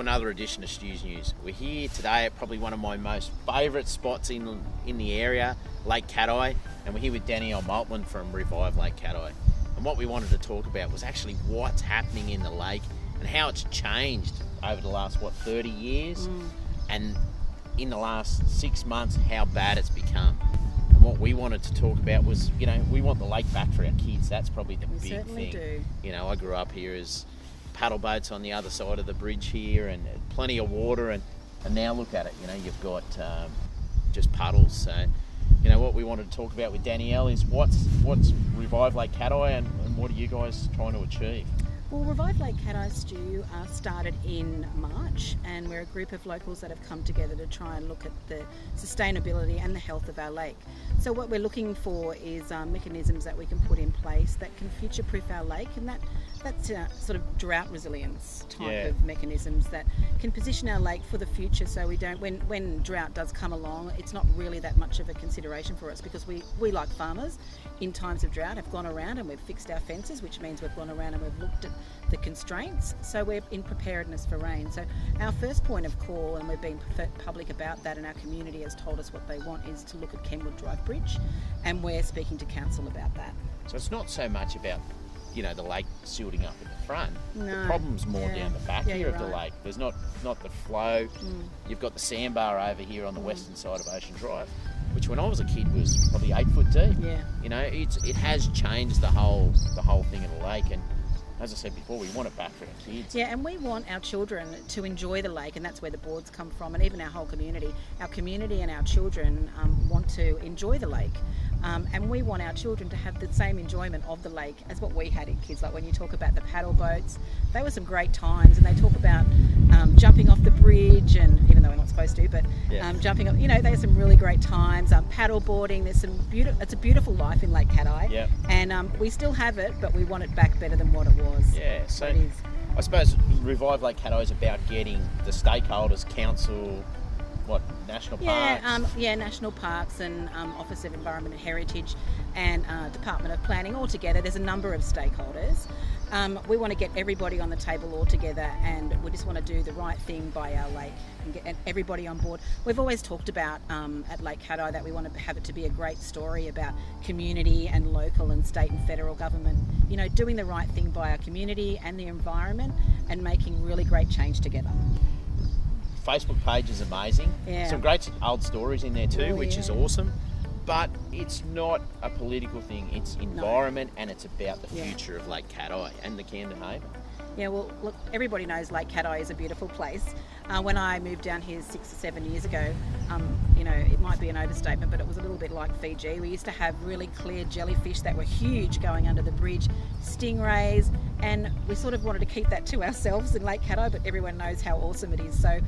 another edition of Stew's News. We're here today at probably one of my most favourite spots in the area, Lake Cathie, and we're here with Danielle Maltman from Revive Lake Cathie. And what we wanted to talk about was actually what's happening in the lake and how it's changed over the last, 30 years? And in the last 6 months, how bad it's become. And what we wanted to talk about was, we want the lake back for our kids. That's probably the big thing. We certainly do. I grew up here as paddle boats on the other side of the bridge here and plenty of water, and now look at it, you've got just puddles. So what we wanted to talk about with Danielle is what's Revive Lake Cathie and what are you guys trying to achieve? Well, Revive Lake Cathie, Stu, started in March, and we're a group of locals that have come together to try and look at the sustainability and the health of our lake. So what we're looking for is mechanisms that we can put in place that can future-proof our lake, and that's sort of drought resilience type of mechanisms that can position our lake for the future, so we don't, when drought does come along, it's not really that much of a consideration for us, because we like farmers in times of drought have gone around and we've fixed our fences, which means we've gone around and we've looked at the constraints, so we're in preparedness for rain. So our first point of call, and we've been public about that, and our community has told us what they want, is to look at Kenwood Drive Bridge, and we're speaking to council about that. So it's not so much about the lake silting up at the front. No. The problem's more down the back here of the lake. There's not the flow. You've got the sandbar over here on the western side of Ocean Drive, which when I was a kid was probably 8 foot deep. It has changed the whole thing of the lake, and as I said before, we want it back for our kids. Yeah, and we want our children to enjoy the lake, and that's where the boards come from, and even our whole community. Our community and our children want to enjoy the lake. And we want our children to have the same enjoyment of the lake as what we had in kids. Like when you talk about the paddle boats, they were some great times, and they talk about jumping off the bridge, and even though we're not supposed to, but jumping up, there's some really great times. Paddle boarding, there's some it's a beautiful life in Lake Cathie, and we still have it, but we want it back better than what it was. Yeah, so it is. I suppose Revive Lake Cathie is about getting the stakeholders, council, national parks? National parks and Office of Environment and Heritage and Department of Planning all together. There's a number of stakeholders. We want to get everybody on the table all together, and we just want to do the right thing by our lake and get everybody on board. We've always talked about at Lake Cathie that we want to have it to be a great story about community and local and state and federal government, doing the right thing by our community and the environment and making really great change together. Facebook page is amazing. Some great old stories in there too, which is awesome. But it's not a political thing. It's environment, and it's about the future of Lake Cathie and the Camden Haven. Yeah, well, look, everybody knows Lake Cathie is a beautiful place. When I moved down here 6 or 7 years ago, it might be an overstatement, but it was a little bit like Fiji. We used to have really clear jellyfish that were huge going under the bridge, stingrays, and we sort of wanted to keep that to ourselves in Lake Cathie, but everyone knows how awesome it is. So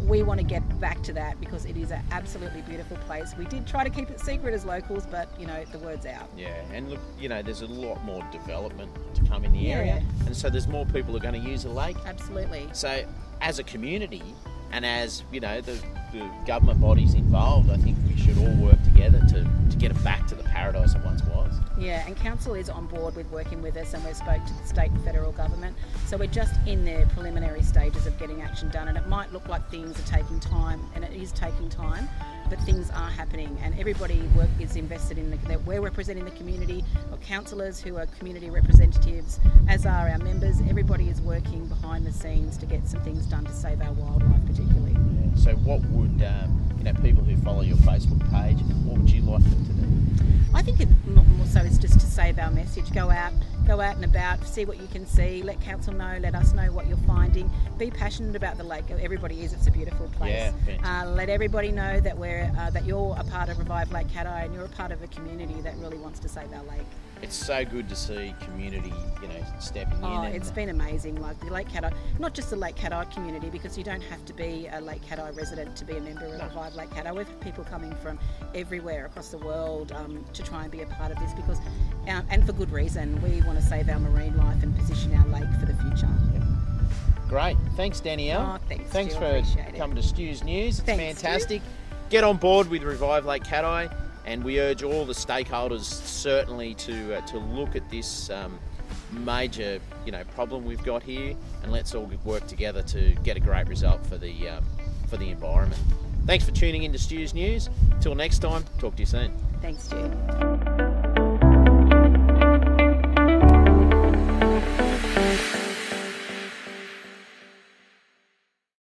we want to get back to that because it is an absolutely beautiful place. We did try to keep it secret as locals, but the word's out. Yeah, and look, there's a lot more development to come in the area, and so there's more people who are going to use the lake. Absolutely. So as a community, and as the government bodies involved, I think we should all work together to get it back to the paradise it once was. Yeah, and council is on board with working with us, and we've spoke to the state and federal government, so we're just in the preliminary stages of getting action done, and it might look like things are taking time, and it is taking time, but things are happening, and everybody is invested in we're representing the community. We've got councillors who are community representatives, as are our members. Everybody is working behind the scenes to get some things done to save our wildlife particularly. Yeah. So what would people who follow your Facebook page, what would you like them to do? I think it more so is just to save our message. Go out and about, see what you can see, let council know, let us know what you're finding. Be passionate about the lake. Everybody is. It's a beautiful place. Let everybody know that that you're a part of Revive Lake Cathie and you're a part of a community that really wants to save our lake. It's so good to see community, stepping in. Oh, it's been amazing. Like the Lake Cathie, not just the Lake Cathie community, because you don't have to be a Lake Cathie resident to be a member of Revive Lake Cathie. We've had people coming from everywhere across the world to try and be a part of this because, and for good reason. We want to save our marine life and position our lake for the future. Great. Thanks, Danielle. Oh, thanks for coming to Stew's News. It's fantastic. Get on board with Revive Lake Cathie, and we urge all the stakeholders certainly to look at this major, problem we've got here, and let's all work together to get a great result for the environment. Thanks for tuning in to Stu's News. Till next time, talk to you soon. Thanks, Stu.